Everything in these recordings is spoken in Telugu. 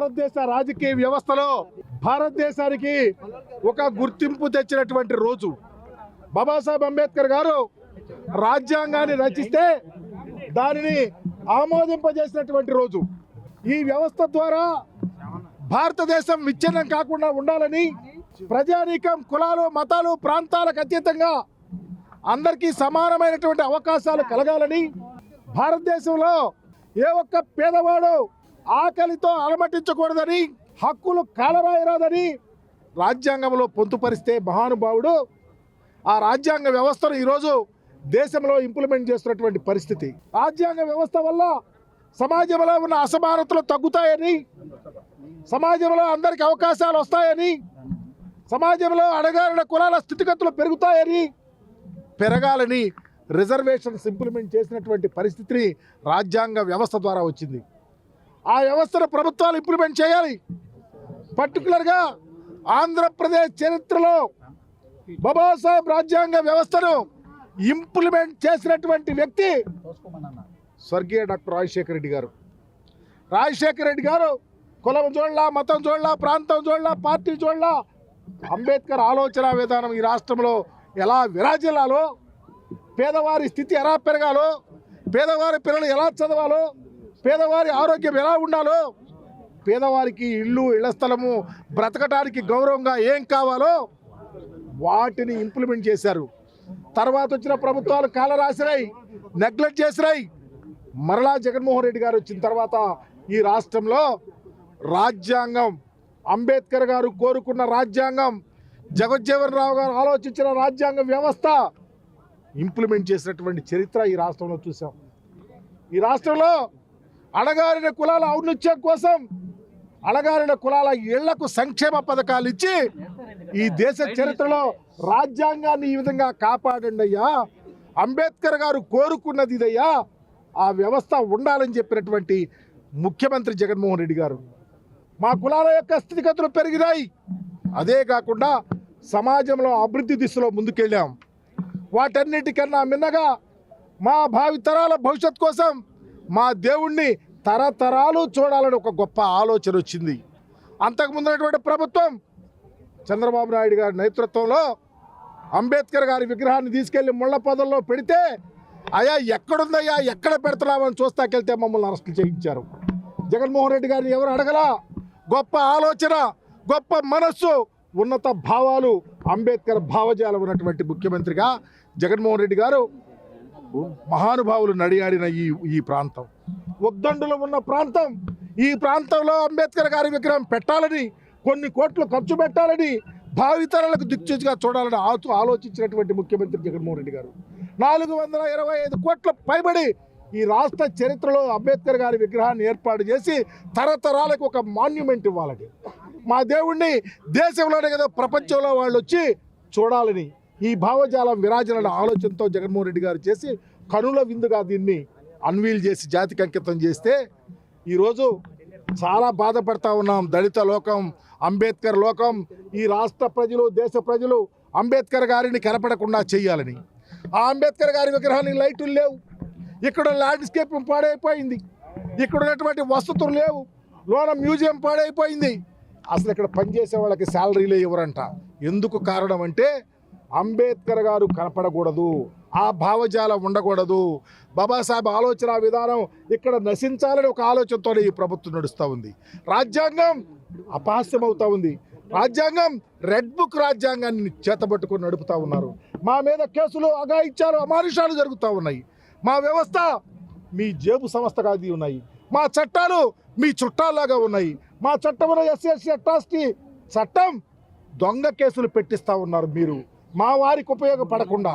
భారతదేశ రాజకీయ వ్యవస్థలో భారతదేశానికి ఒక గుర్తింపు తెచ్చినటువంటి రోజు. బాబాసాహెబ్ అంబేద్కర్ గారు రాజ్యాంగాన్ని రచిస్తే దానిని ఆమోదింపజేసినటువంటి రోజు. ఈ వ్యవస్థ ద్వారా భారతదేశం విచ్ఛిన్నం కాకుండా ఉండాలని, ప్రజానీకం కులాలు మతాలు ప్రాంతాలకు అతీతంగా అందరికీ సమానమైనటువంటి అవకాశాలు కలగాలని, భారతదేశంలో ఏ ఒక్క పేదవాడు ఆకలితో అలమటించకూడదని, హక్కులు కాలరాయరాదని రాజ్యాంగంలో పొందుపరిస్తే మహానుభావుడు ఆ రాజ్యాంగ వ్యవస్థను ఈరోజు దేశంలో ఇంప్లిమెంట్ చేస్తున్నటువంటి పరిస్థితి. రాజ్యాంగ వ్యవస్థ వల్ల సమాజంలో ఉన్న అసమానతలు తగ్గుతాయని, సమాజంలో అందరికి అవకాశాలు వస్తాయని, సమాజంలో అణగారిన కులాల స్థితిగతులు పెరగాలని రిజర్వేషన్స్ ఇంప్లిమెంట్ చేసినటువంటి పరిస్థితిని రాజ్యాంగ వ్యవస్థ ద్వారా వచ్చింది. ఆ వ్యవస్థను ప్రభుత్వాలు ఇంప్లిమెంట్ చేయాలి. పర్టికులర్గా ఆంధ్రప్రదేశ్ చరిత్రలో బాబాసాహెబ్ రాజ్యాంగ వ్యవస్థను ఇంప్లిమెంట్ చేసినటువంటి వ్యక్తి స్వర్గీయ డాక్టర్ రాజశేఖర రెడ్డి గారు. రాజశేఖర రెడ్డి గారు కులం చూడలా, మతం చూడలా, ప్రాంతం చూడలా, పార్టీ చూడలా, అంబేద్కర్ ఆలోచన విధానం ఈ రాష్ట్రంలో ఎలా విరాజిల్లాలో, పేదవారి స్థితి ఎలా పెరగాలో, పేదవారి పిల్లలు ఎలా చదవాలో, పేదవారి ఆరోగ్యం ఎలా ఉండాలో, పేదవారికి ఇళ్ల స్థలము బ్రతకడానికి గౌరవంగా ఏం కావాలో వాటిని ఇంప్లిమెంట్ చేశారు. తర్వాత వచ్చిన ప్రభుత్వాలు కాలరాసినాయి, నెగ్లెక్ట్ చేసినాయి. మరలా జగన్మోహన్ రెడ్డి గారు వచ్చిన తర్వాత ఈ రాష్ట్రంలో రాజ్యాంగం, అంబేద్కర్ గారు కోరుకున్న రాజ్యాంగం, జగజ్జీవన్ రావు గారు ఆలోచించిన రాజ్యాంగ వ్యవస్థ ఇంప్లిమెంట్ చేసినటువంటి చరిత్ర ఈ రాష్ట్రంలో చూసాం. ఈ రాష్ట్రంలో అణగారిన కులాల ఔన్నత్యం కోసం అణగారిన కులాల ఇళ్లకు సంక్షేమ పథకాలు ఇచ్చి ఈ దేశ చరిత్రలో రాజ్యాంగాన్ని ఈ విధంగా కాపాడండి అయ్యా, అంబేద్కర్ గారు కోరుకున్నది ఇదయ్యా, ఆ వ్యవస్థ ఉండాలని చెప్పినటువంటి ముఖ్యమంత్రి జగన్మోహన్ రెడ్డి గారు. మా కులాల యొక్క స్థితిగతులు పెరిగినాయి. అదే కాకుండా సమాజంలో అభివృద్ధి దిశలో ముందుకెళ్ళాం. వాటన్నిటికన్నా మిన్నగా మా భావితరాల భవిష్యత్ కోసం మా దేవుణ్ణి తరతరాలు చూడాలని ఒక గొప్ప ఆలోచన వచ్చింది. అంతకుముందున్నటువంటి ప్రభుత్వం చంద్రబాబు నాయుడు గారి నేతృత్వంలో అంబేద్కర్ గారి విగ్రహాన్ని తీసుకెళ్లి ముళ్ళ పొదల్లో పెడితే, అయ్యా ఎక్కడుందయ్యా, ఎక్కడ పెడుతున్నామని చూస్తాకెళ్తే మమ్మల్ని అరెస్టులు చేయించారు. జగన్మోహన్ రెడ్డి గారిని ఎవరు అడగలా. గొప్ప ఆలోచన, గొప్ప మనస్సు, ఉన్నత భావాలు, అంబేద్కర్ భావజాలం ఉన్నటువంటి ముఖ్యమంత్రిగా జగన్మోహన్ రెడ్డి గారు మహానుభావులు నడియాడిన ఈ ప్రాంతం, ఉద్దండులు ఉన్న ప్రాంతం. ఈ ప్రాంతంలో అంబేద్కర్ గారి విగ్రహం పెట్టాలని, కొన్ని కోట్లు ఖర్చు పెట్టాలని, భావితరాలకు దిక్చూచిగా చూడాలని ఆలోచించినటువంటి ముఖ్యమంత్రి జగన్మోహన్ రెడ్డి గారు 425 కోట్ల పైబడి ఈ రాష్ట్ర చరిత్రలో అంబేద్కర్ గారి విగ్రహాన్ని ఏర్పాటు చేసి తరతరాలకు ఒక మాన్యుమెంట్ ఇవ్వాలని, మా దేవుణ్ణి దేశంలోనే కదా ప్రపంచంలో వాళ్ళు వచ్చి చూడాలని ఈ భావజాలం విరాజన ఆలోచనతో జగన్మోహన్ రెడ్డి గారు చేసి కనుల విందుగా దీన్ని అన్వీల్ చేసి జాతికి అంకితం చేస్తే ఈరోజు చాలా బాధపడతా ఉన్నాం. దళిత లోకం, అంబేద్కర్ లోకం, ఈ రాష్ట్ర ప్రజలు, దేశ ప్రజలు అంబేద్కర్ గారిని కనపడకుండా చేయాలని. ఆ అంబేద్కర్ గారి విగ్రహానికి లైటులు లేవు, ఇక్కడ ల్యాండ్స్కేప్ పాడైపోయింది, ఇక్కడ ఉన్నటువంటి వసతులు లేవు, లోన మ్యూజియం పాడైపోయింది. అసలు ఇక్కడ పనిచేసే వాళ్ళకి శాలరీలే ఇవ్వరంట. ఎందుకు కారణం అంటే అంబేద్కర్ గారు కనపడకూడదు, ఆ భావజాలం ఉండకూడదు, బాబాసాహెబ్ ఆలోచన విధానం ఇక్కడ నశించాలని ఒక ఆలోచనతోనే ఈ ప్రభుత్వం నడుస్తూ ఉంది. రాజ్యాంగం అపహాస్యమవుతూ ఉంది. రాజ్యాంగం రెడ్ బుక్ రాజ్యాంగాన్ని చేతబట్టుకొని నడుపుతూ ఉన్నారు. మా మీద కేసులు, అఘాయిత్యాలు, అమానుషాలు జరుగుతూ ఉన్నాయి. మా వ్యవస్థ మీ జేబు సంస్థగా ఉన్నాయి. మా చట్టాలు మీ చుట్టాల్లాగా ఉన్నాయి. మా చట్టంలో ఎస్సీ అట్రాసిటీ చట్టం దొంగ కేసులు పెట్టిస్తూ ఉన్నారు మీరు, మా వారికి ఉపయోగపడకుండా.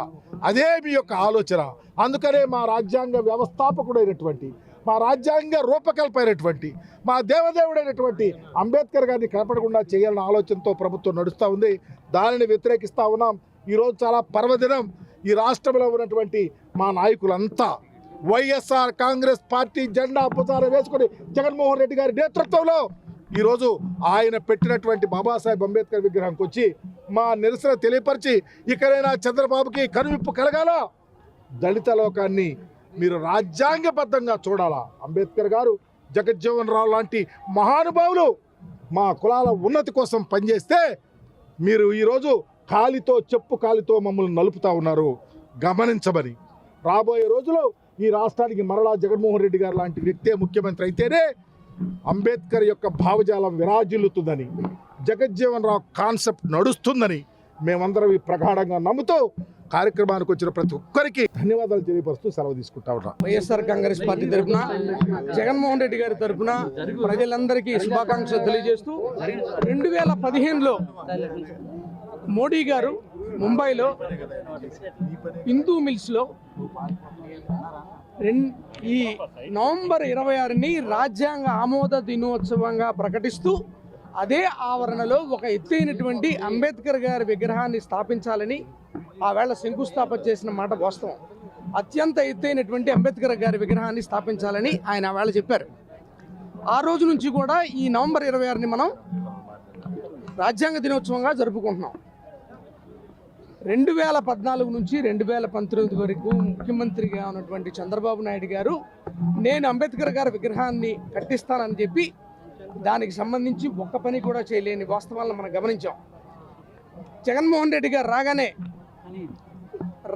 అదే మీ యొక్క ఆలోచన. అందుకనే మా రాజ్యాంగ వ్యవస్థాపకుడైనటువంటి, మా రాజ్యాంగ రూపకల్పైనటువంటి, మా దేవదేవుడైనటువంటి అంబేద్కర్ గారిని కనపడకుండా చేయాలన్న ఆలోచనతో ప్రభుత్వం నడుస్తూ ఉంది. దానిని వ్యతిరేకిస్తూ ఉన్నాం. ఈరోజు చాలా పర్వదినం. ఈ రాష్ట్రంలో ఉన్నటువంటి మా నాయకులంతా వైఎస్ఆర్ కాంగ్రెస్ పార్టీ జెండా పుతారం వేసుకొని జగన్మోహన్ రెడ్డి గారి నేతృత్వంలో ఈరోజు ఆయన పెట్టినటువంటి బాబాసాహెబ్ అంబేద్కర్ విగ్రహానికి వచ్చి మా నిరసన తెలియపరిచి ఇకనైనా చంద్రబాబుకి కనువిప్పు కలగాల, దళిత లోకాన్ని మీరు రాజ్యాంగబద్ధంగా చూడాలా. అంబేద్కర్ గారు జగజ్జీవన్ రావు లాంటి మహానుభావులు మా కులాల ఉన్నతి కోసం పనిచేస్తే మీరు ఈరోజు చెప్పు కాలితో మమ్మల్ని నలుపుతా ఉన్నారు. గమనించమని రాబోయే రోజుల్లో ఈ రాష్ట్రానికి మరలా జగన్మోహన్ రెడ్డి గారు లాంటి వ్యక్తే ముఖ్యమంత్రి అయితేనే అంబేద్కర్ యొక్క భావజాలం విరాజిల్లుతుందని, జగజ్జీవన్ రావు కాన్సెప్ట్ నడుస్తుందని మేమందరం ఈ ప్రగాఢంగా నమ్ముతూ కార్యక్రమానికి వచ్చిన ప్రతి ఒక్కరికి ధన్యవాదాలు తెలియపరుస్తూ సెలవు తీసుకుంటా ఉన్నాం. వైఎస్ఆర్ కాంగ్రెస్ పార్టీ తరఫున జగన్మోహన్ రెడ్డి గారి తరఫున ప్రజలందరికీ శుభాకాంక్షలు తెలియజేస్తూ 2015లో మోడీ గారు ముంబైలో హిందూ మిల్స్లో ఈ నవంబర్ 26ని రాజ్యాంగ ఆమోద దినోత్సవంగా ప్రకటిస్తూ అదే ఆవరణలో ఒక ఎత్తైనటువంటి అంబేద్కర్ గారి విగ్రహాన్ని స్థాపించాలని ఆవేళ శంకుస్థాపన చేసిన మాట వాస్తవం. అత్యంత ఎత్తైనటువంటి అంబేద్కర్ గారి విగ్రహాన్ని స్థాపించాలని ఆయన ఆవేళ చెప్పారు. ఆ రోజు నుంచి కూడా ఈ నవంబర్ 26ని మనం రాజ్యాంగ దినోత్సవంగా జరుపుకుంటున్నాం. 2014 నుంచి 2019 వరకు ముఖ్యమంత్రిగా ఉన్నటువంటి చంద్రబాబు నాయుడు గారు నేను అంబేద్కర్ గారి విగ్రహాన్ని కట్టిస్తానని చెప్పి దానికి సంబంధించి ఒక్క పని కూడా చేయలేని వాస్తవాలను మనం గమనించాం. జగన్మోహన్ రెడ్డి గారు రాగానే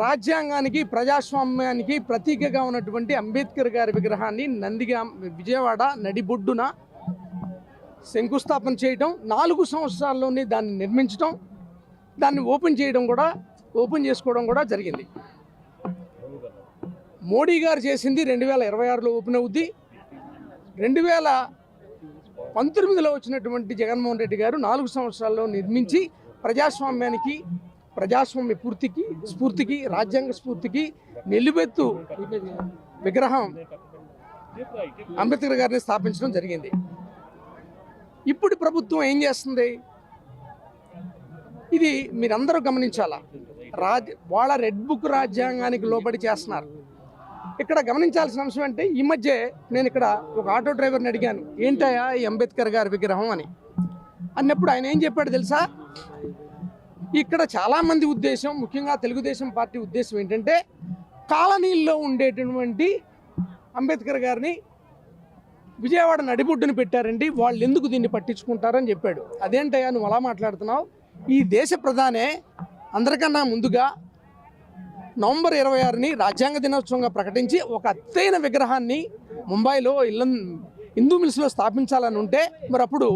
రాజ్యాంగానికి ప్రజాస్వామ్యానికి ప్రతీకగా ఉన్నటువంటి అంబేద్కర్ గారి విగ్రహాన్ని విజయవాడ నడిబొడ్డున శంకుస్థాపన చేయడం, 4 సంవత్సరాల్లోనే దాన్ని నిర్మించడం, దాన్ని ఓపెన్ చేసుకోవడం కూడా జరిగింది. మోడీ గారు చేసింది 2026లో ఓపెన్ అవుద్ది. 2019లో వచ్చినటువంటి జగన్మోహన్ రెడ్డి గారు 4 సంవత్సరాల్లో నిర్మించి ప్రజాస్వామ్య స్ఫూర్తికి రాజ్యాంగ స్ఫూర్తికి నిలువెత్తు విగ్రహం అంబేద్కర్ గారిని స్థాపించడం జరిగింది. ఇప్పుడు ప్రభుత్వం ఏం చేస్తుంది? ఇది మీరందరూ గమనించాలా. వాళ్ళ రెడ్ బుక్ రాజ్యాంగానికి లోబడి చేస్తున్నారు. ఇక్కడ గమనించాల్సిన అంశం అంటే, ఈ మధ్య నేను ఇక్కడ ఒక ఆటో డ్రైవర్ని అడిగాను, ఏంటయ్యా ఈ అంబేద్కర్ గారి విగ్రహం అన్నప్పుడు ఆయన ఏం చెప్పాడు తెలుసా? ఇక్కడ చాలామంది ఉద్దేశం, ముఖ్యంగా తెలుగుదేశం పార్టీ ఉద్దేశం ఏంటంటే, కాలనీల్లో ఉండేటటువంటి అంబేద్కర్ గారిని విజయవాడ నడిబొడ్డును పెట్టారండి, వాళ్ళు ఎందుకు దీన్ని పట్టించుకుంటారని చెప్పాడు. అదేంటయ్యా నువ్వు అలా మాట్లాడుతున్నావు? ఈ దేశ ప్రధానే అందరికన్నా ముందుగా నవంబర్ 26ని రాజ్యాంగ దినోత్సవంగా ప్రకటించి ఒక ఎత్తైన విగ్రహాన్ని ముంబైలో హిందూ మిల్స్లో స్థాపించాలని ఉంటే, మరి అప్పుడు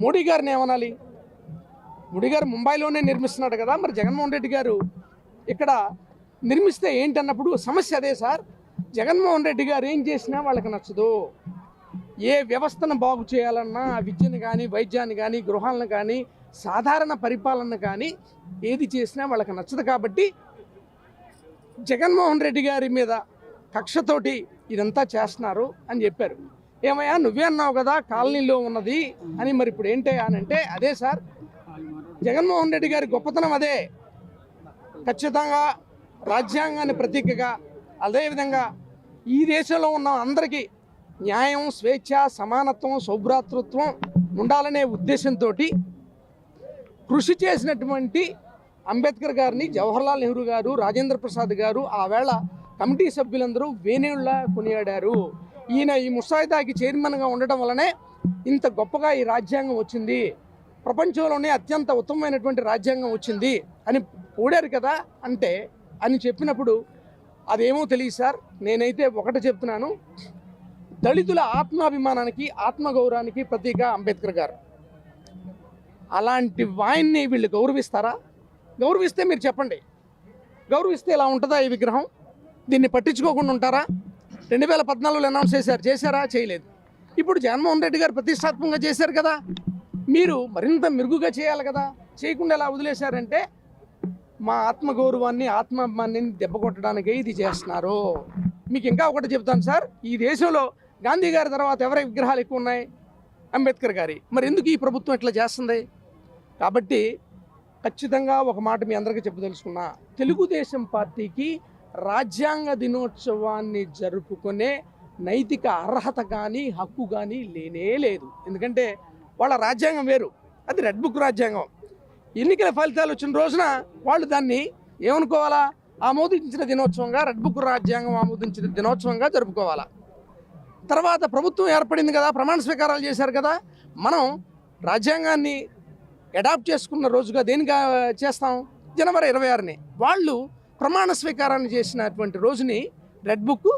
మోడీ గారిని ఏమనాలి? మోడీ గారు ముంబైలోనే నిర్మిస్తున్నాడు కదా, మరి జగన్మోహన్ రెడ్డి గారు ఇక్కడ నిర్మిస్తే ఏంటన్నప్పుడు సమస్య అదే సార్. జగన్మోహన్ రెడ్డి గారు ఏం చేసినా వాళ్ళకి నచ్చదు. ఏ వ్యవస్థను బాగు చేయాలన్నా, విద్యను కానీ, వైద్యాన్ని కానీ, గృహాలను కానీ, సాధారణ పరిపాలన కానీ ఏది చేసినా వాళ్ళకి నచ్చదు. కాబట్టి జగన్మోహన్ రెడ్డి గారి మీద కక్షతోటి ఇదంతా చేస్తున్నారు అని చెప్పారు. ఏమయ్యా నువ్వే అన్నావు కదా కాలనీలో ఉన్నది అని, మరి ఇప్పుడు ఏంటయ్యా అని అంటే, అదే సార్ జగన్మోహన్ రెడ్డి గారి గొప్పతనం అదే. ఖచ్చితంగా రాజ్యాంగాన్ని ప్రతీకగా, అదేవిధంగా ఈ దేశంలో ఉన్న అందరికీ న్యాయం, స్వేచ్ఛ, సమానత్వం, సౌభ్రాతృత్వం ఉండాలనే ఉద్దేశంతో కృషి చేసినటువంటి అంబేద్కర్ గారిని జవహర్లాల్ నెహ్రూ గారు, రాజేంద్ర ప్రసాద్ గారు, ఆవేళ కమిటీ సభ్యులందరూ వేణుళ్ళ కొనియాడారు. ఈయన ఈ ముసాయిదాకి చైర్మన్గా ఉండటం వల్లనే ఇంత గొప్పగా ఈ రాజ్యాంగం వచ్చింది, ప్రపంచంలోనే అత్యంత ఉత్తమమైనటువంటి రాజ్యాంగం వచ్చింది అని పోడారు కదా అని చెప్పినప్పుడు అదేమో తెలియదు సార్. నేనైతే ఒకటి చెప్తున్నాను, దళితుల ఆత్మాభిమానానికి, ఆత్మగౌరవానికి ప్రతీక అంబేద్కర్ గారు. అలాంటి వాయిన్ని వీళ్ళు గౌరవిస్తారా? గౌరవిస్తే మీరు చెప్పండి. గౌరవిస్తే ఇలా ఉంటుందా ఈ విగ్రహం? దీన్ని పట్టించుకోకుండా ఉంటారా? 2014లో అనౌన్స్ చేశారా? చేయలేదు. ఇప్పుడు జగన్మోహన్ రెడ్డి గారు ప్రతిష్టాత్మకంగా చేశారు కదా, మీరు మరింత మెరుగుగా చేయాలి కదా. చేయకుండా ఎలా వదిలేశారంటే మా ఆత్మగౌరవాన్ని, ఆత్మాభిమాన్ని దెబ్బకొట్టడానికే ఇది చేస్తున్నారు. మీకు ఇంకా ఒకటి చెప్తాను సార్, ఈ దేశంలో గాంధీ గారి తర్వాత ఎవరి విగ్రహాలు ఎక్కువ ఉన్నాయి? అంబేద్కర్ గారి. మరి ఎందుకు ఈ ప్రభుత్వం ఇట్లా చేస్తుంది? కాబట్టి ఖచ్చితంగా ఒక మాట మీ అందరికీ చెప్పదలుచుకున్నా, తెలుగుదేశం పార్టీకి రాజ్యాంగ దినోత్సవాన్ని జరుపుకునే నైతిక అర్హత కానీ, హక్కు కానీ లేనే లేదు. ఎందుకంటే వాళ్ళ రాజ్యాంగం వేరు, అది రెడ్ బుక్ రాజ్యాంగం. ఎన్నికల ఫలితాలు వచ్చిన రోజున వాళ్ళు దాన్ని ఏమనుకోవాలా? ఆమోదించిన దినోత్సవంగా, రెడ్ బుక్ రాజ్యాంగం ఆమోదించిన దినోత్సవంగా జరుపుకోవాలా. తర్వాత ప్రభుత్వం ఏర్పడింది కదా, ప్రమాణ స్వీకారాలు చేశారు కదా, మనం రాజ్యాంగాన్ని అడాప్ట్ చేసుకున్న రోజుగా దేనిగా చేస్తాం? జనవరి 26ని. వాళ్ళు ప్రమాణ స్వీకారాన్ని చేసినటువంటి రోజుని రెడ్ బుక్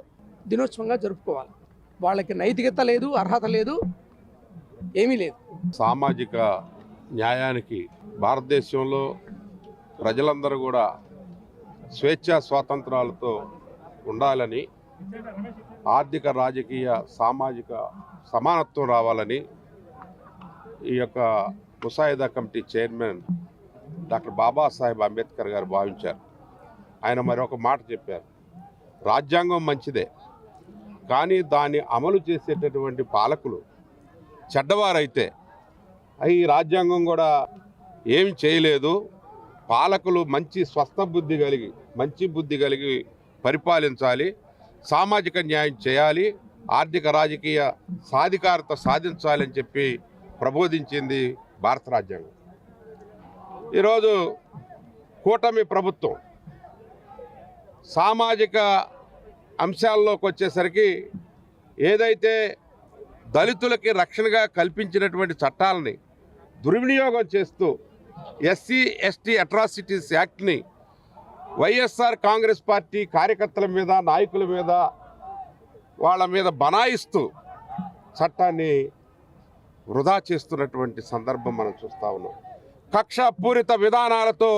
దినోత్సవంగా జరుపుకోవాలి. వాళ్ళకి నైతికత లేదు, అర్హత లేదు, ఏమీ లేదు. సామాజిక న్యాయానికి భారతదేశంలో ప్రజలందరూ కూడా స్వేచ్ఛా స్వాతంత్రాలతో ఉండాలని, ఆర్థిక రాజకీయ సామాజిక సమానత్వం రావాలని ఈ యొక్క ముసాయిదా committee chairman doctor Babasaheb Ambedkar గారు భావించారు. ఆయన మరొక మాట చెప్పారు, రాజ్యాంగం మంచిదే, కానీ దాన్ని అమలు చేసేటటువంటి పాలకులు చెడ్డవారైతే ఈ రాజ్యాంగం కూడా ఏమి చేయలేదు. పాలకులు మంచి స్వస్థ బుద్ధి కలిగి, మంచి బుద్ధి కలిగి పరిపాలించాలి, సామాజిక న్యాయం చేయాలి, ఆర్థిక రాజకీయ సాధికారత సాధించాలని చెప్పి ప్రబోధించింది భారత రాజ్యాంగం. ఈరోజు కూటమి ప్రభుత్వం సామాజిక అంశాల్లోకి వచ్చేసరికి ఏదైతే దళితులకి రక్షణగా కల్పించినటువంటి చట్టాలని దుర్వినియోగం చేస్తూ ఎస్సీ ఎస్టీ అట్రాసిటీస్ యాక్ట్ని వైఎస్ఆర్ కాంగ్రెస్ పార్టీ కార్యకర్తల మీద, నాయకుల మీద, వాళ్ళ మీద బనాయిస్తూ చట్టాన్ని వృధా చేస్తున్నటువంటి సందర్భం మనం చూస్తూ ఉన్నాం. కక్షపూరిత విధానాలతో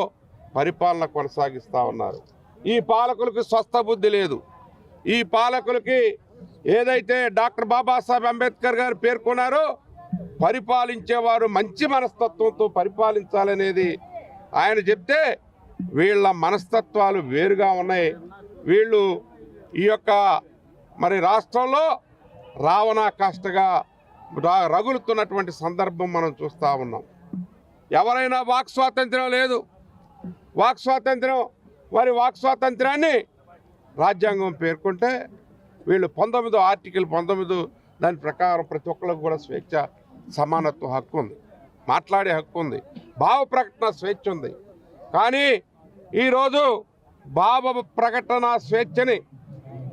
పరిపాలన కొనసాగిస్తూ ఉన్నారు. ఈ పాలకులకు స్వస్థ బుద్ధి లేదు. ఈ పాలకులకి ఏదైతే డాక్టర్ బాబాసాహెబ్ అంబేద్కర్ గారు పేర్కొన్నారో, పరిపాలించేవారు మంచి మనస్తత్వంతో పరిపాలించాలనేది ఆయన చెప్తే, వీళ్ళ మనస్తత్వాలు వేరుగా ఉన్నాయి. వీళ్ళు ఈ యొక్క మరి రాష్ట్రంలో రావణా కాష్టగా రగులుతున్నటువంటి సందర్భం మనం చూస్తూ ఉన్నాం. ఎవరైనా వాక్ స్వాతంత్ర్యం లేదు, వాక్ స్వాతంత్ర్యం, వారి వాక్ స్వాతంత్ర్యాన్ని రాజ్యాంగం పేర్కొంటే వీళ్ళు 19 ఆర్టికల్ 19 దాని ప్రకారం ప్రతి ఒక్కరికి కూడా స్వేచ్ఛ సమానత్వ హక్కు ఉంది, మాట్లాడే హక్కు ఉంది, భావ ప్రకటన స్వేచ్ఛ ఉంది. కానీ ఈరోజు భావ ప్రకటన స్వేచ్ఛని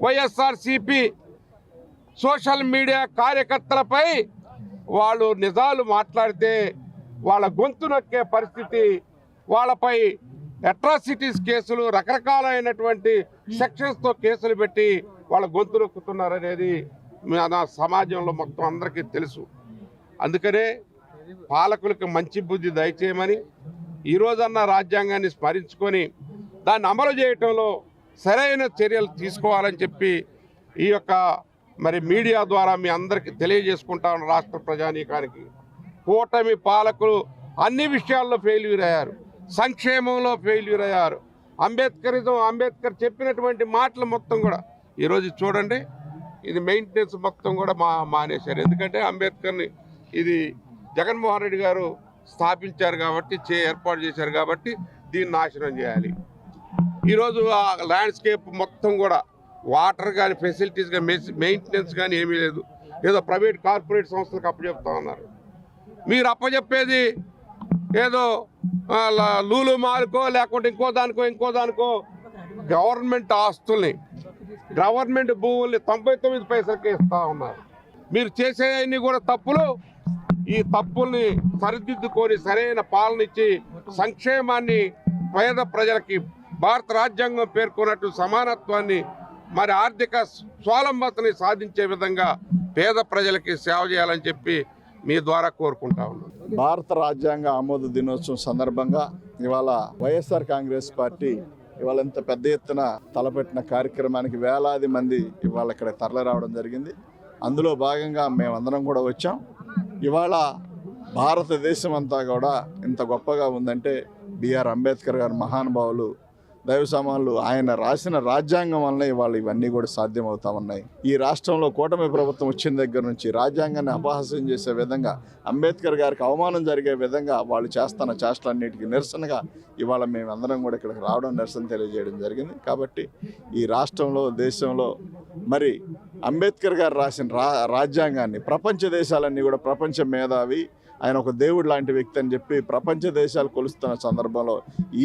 వైఎస్ఆర్సీపీ సోషల్ మీడియా కార్యకర్తలపై వాళ్ళు నిజాలు మాట్లాడితే వాళ్ళ గొంతు నొక్కే పరిస్థితి, వాళ్ళపై అట్రాసిటీస్ కేసులు, రకరకాలైనటువంటి సెక్షన్స్తో కేసులు పెట్టి వాళ్ళ గొంతు నొక్కుతున్నారనేది మన సమాజంలో మొత్తం అందరికీ తెలుసు. అందుకనే పాలకులకు మంచి బుద్ధి దయచేయమని, ఈరోజన్న రాజ్యాంగాన్ని స్మరించుకొని దాన్ని అమలు చేయటంలో సరైన చర్యలు తీసుకోవాలని చెప్పి ఈ యొక్క మరి మీడియా ద్వారా మీ అందరికీ తెలియజేసుకుంటాను. రాష్ట్ర ప్రజానీకానికి కూటమి పాలకులు అన్ని విషయాల్లో ఫెయిల్యూర్ అయ్యారు, సంక్షేమంలో ఫెయిల్యూర్ అయ్యారు. అంబేద్కర్ చెప్పినటువంటి మాటలు మొత్తం కూడా ఈరోజు చూడండి, ఇది మెయింటెనెన్స్ మొత్తం కూడా మానేశారు. ఎందుకంటే అంబేద్కర్ని ఇది జగన్మోహన్ రెడ్డి గారు స్థాపించారు కాబట్టి, ఏర్పాటు చేశారు కాబట్టి దీన్ని నాశనం చేయాలి. ఈరోజు ఆ ల్యాండ్స్కేప్ మొత్తం కూడా వాటర్ కానీ, ఫెసిలిటీస్ కానీ, మెయింటెనెన్స్ కానీ ఏమీ లేదు. ఏదో ప్రైవేట్ కార్పొరేట్ సంస్థలకు అప్పచెప్తా ఉన్నారు. మీరు అప్పచెప్పేది ఏదో లూలు మాల్కో లేకుంటే ఇంకో దానికో గవర్నమెంట్ ఆస్తుల్ని, గవర్నమెంట్ భూముల్ని 99 పైసలకి ఇస్తూ ఉన్నారు. మీరు చేసేవన్నీ కూడా తప్పులు. ఈ తప్పుల్ని సరిదిద్దుకొని సరైన పాలన ఇచ్చి సంక్షేమాన్ని, పేద ప్రజలకి భారత రాజ్యాంగం పేర్కొన్నట్టు సమానత్వాన్ని, మరి ఆర్థిక స్వావలంబనని సాధించే విధంగా పేద ప్రజలకి సేవ చేయాలని చెప్పి మీ ద్వారా కోరుకుంటా ఉన్నాను. భారత రాజ్యాంగ ఆమోద దినోత్సవం సందర్భంగా ఇవాళ వైఎస్ఆర్ కాంగ్రెస్ పార్టీ ఇవాళ ఇంత పెద్ద ఎత్తున తలపెట్టిన కార్యక్రమానికి వేలాది మంది ఇవాళ ఇక్కడ తరలి రావడం జరిగింది. అందులో భాగంగా మేమందరం కూడా వచ్చాం. ఇవాళ భారతదేశం అంతా కూడా ఇంత గొప్పగా ఉందంటే బిఆర్ అంబేద్కర్ గారు మహానుభావులు, దైవ సమానులు, ఆయన రాసిన రాజ్యాంగం వల్లనే ఇవాళ ఇవన్నీ కూడా సాధ్యమవుతా ఉన్నాయి. ఈ రాష్ట్రంలో కూటమి ప్రభుత్వం వచ్చిన దగ్గర నుంచి రాజ్యాంగాన్ని అపహాస్యం చేసే విధంగా, అంబేద్కర్ గారికి అవమానం జరిగే విధంగా వాళ్ళు చేస్తున్న చేష్టలన్నిటికీ నిరసనగా ఇవాళ మేమందరం కూడా ఇక్కడికి రావడం, నిరసన తెలియజేయడం జరిగింది. కాబట్టి ఈ రాష్ట్రంలో, దేశంలో మరి అంబేద్కర్ గారు రాసిన రాజ్యాంగాన్ని ప్రపంచ దేశాలన్నీ కూడా, ప్రపంచ మేధావి, ఆయన ఒక దేవుడు లాంటి వ్యక్తి అని చెప్పి ప్రపంచ దేశాలు కొలుస్తున్న సందర్భంలో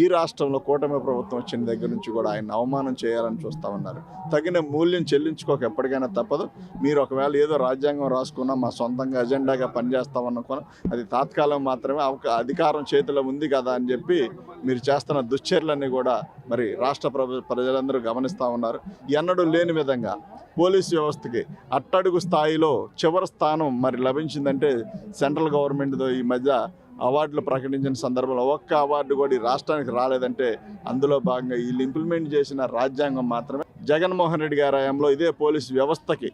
ఈ రాష్ట్రంలో కూటమి ప్రభుత్వం వచ్చిన దగ్గర నుంచి కూడా ఆయన అవమానం చేయాలని చూస్తూ ఉన్నారు. తగిన మూల్యం చెల్లించుకోక ఎప్పటికైనా తప్పదు. మీరు ఒకవేళ ఏదో రాజ్యాంగం రాసుకున్నా మా సొంతంగా ఎజెండాగా పనిచేస్తామనుకున్నా అది తాత్కాలం మాత్రమే. అధికారం చేతిలో ఉంది కదా అని చెప్పి మీరు చేస్తున్న దుశ్చర్యలన్నీ కూడా మరి రాష్ట్ర ప్రజలందరూ గమనిస్తూ ఉన్నారు. ఎన్నడూ లేని విధంగా పోలీసు వ్యవస్థకి అట్టడుగు స్థాయిలో చివరి స్థానం మరి లభించిందంటే సెంట్రల్ గవర్నమెంట్తో ఈ మధ్య అవార్డులు ప్రకటించిన సందర్భంలో ఒక్క అవార్డు కూడా ఈ రాష్ట్రానికి రాలేదంటే అందులో భాగంగా వీళ్ళు ఇంప్లిమెంట్ చేసిన రాజ్యాంగం మాత్రమే. జగన్మోహన్ రెడ్డి గారి హయాంలో ఇదే పోలీసు వ్యవస్థకి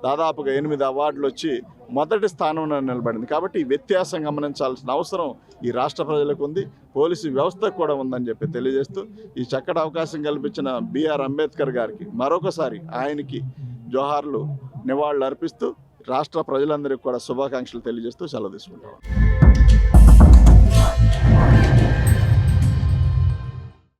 దాదాపుగా 8 అవార్డులు వచ్చి మొదటి స్థానంలో నిలబడింది. కాబట్టి ఈ వ్యత్యాసం గమనించాల్సిన అవసరం ఈ రాష్ట్ర ప్రజలకు ఉంది, పోలీసు వ్యవస్థకు కూడా ఉందని చెప్పి తెలియజేస్తూ ఈ చక్కటి అవకాశం కల్పించిన బిఆర్ అంబేద్కర్ గారికి మరొకసారి ఆయనకి జోహార్లు నివాళులు అర్పిస్తూ రాష్ట్ర ప్రజలందరికీ కూడా శుభాకాంక్షలు తెలియజేస్తూ సెలవు తీసుకుంటాం.